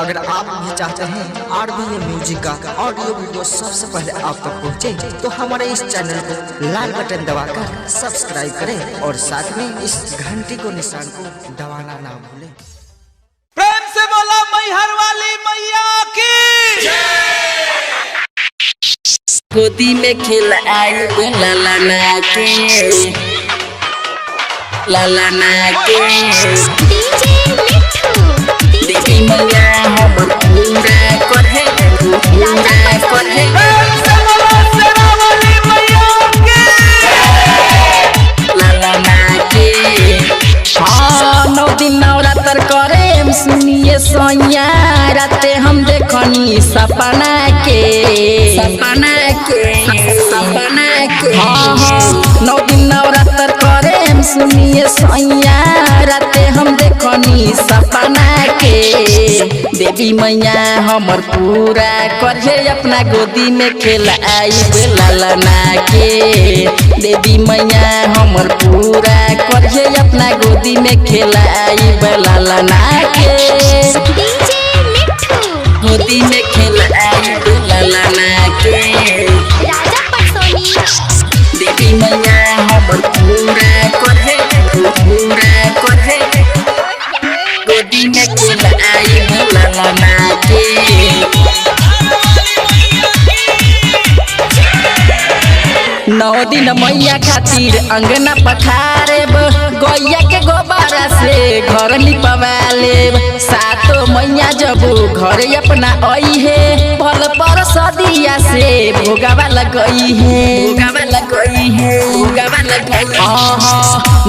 अगर आप भी चाहते हैं RBA म्यूजिक का ऑडियो वीडियो सबसे पहले आप तक पहुंचे, तो हमारे इस चैनल को लाल बटन दबाकर सब्सक्राइब करें और साथ में इस घंटी को निशान को दबाना ना भूलें। प्रेम से बोला मैहर वाली मैया की गोदी में खेल आई लाला ना के देवी मैया हमर पूरा करे प्रेम से बोला शेरा वाली मैया की लाला ना के। हाँ 9 दिन नवरात्र करे सुनिए सोनिया राते हम देखनी सपना के हाँ 9 दिन नवरात्र करे सुनिए सोनिया राते हम देखनी सपना के। देवी मैया हमर पूरा करे अपना गोदी में खेल आई लालना के। देवी मैया हमर पूरा करे अपना गोदी में खेल आई लालना के। गोदी में खेल आई लालना के। देवी मैया हमर पूरा करे गोदी में खेल आई लालना के। 9 दिन मैया खातिर अंगना पखारे गैया के गोबारा से घर लिपवा लेब। सातो मैया जब घर अपना आई है भल पर सदिया से भोगावा लगई है।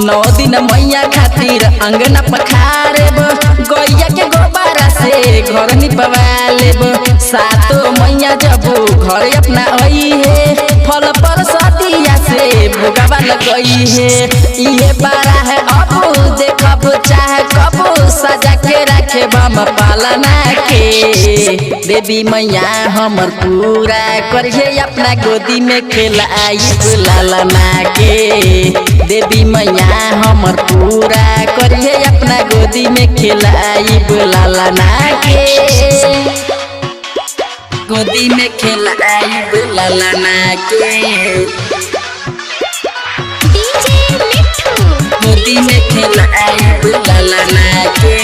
9 दिन मैया खातिर अंगना पखारे गैया के गोबारा से घर लिपवा लेब। सातो मैया जब घर अपना आई है फल पर सदिया से भोगावा लगई है। ये बारा है अब देखब चाहे कब सजा के रखे बम पालना के। देवी मैया हमर पूरा करे अपना गोदी में खेल आई लालना के। देवी मैया हमर पूरा करे अपना गोदी में खेल आई लालना के। गोदी में खेल आई लालना के। गोदी में खेल आई लालना के।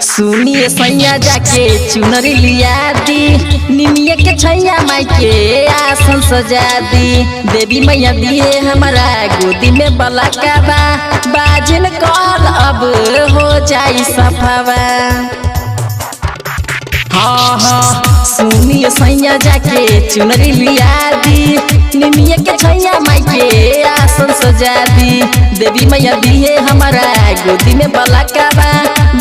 सुनिए सैया जाके चुनरी लिया दी निमिया के छैया माई के आसन सजा दी। देवी मैया दिए हमारा गोदी में बलकावा बाजन कल अब हो जाई सफावा। हाँ सुनिए सैया जाके चुनरी लिया दी निमिया के छैया माई के आसन सजा दी। देवी मैया दिए हमारा गोदी में बलकावा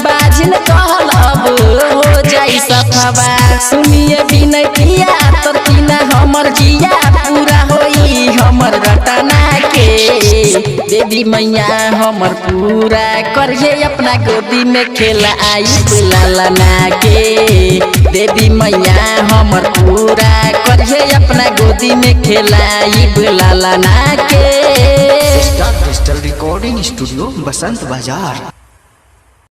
बाजन कहल अब हो जाई सफावा। सुनिए बिनय पिया तर बिना हमर जिया पूरा होई हमर रटना के। देवी मैया हमर पूरा करे अपना गोदी में खेल आई लालना के। देवी मैया हमर पूरा करे अपना गोदी में खेल आई लालना के। स्टार क्रिस्टल रिकॉर्डिंग स्टूडियो बसंत बाजार।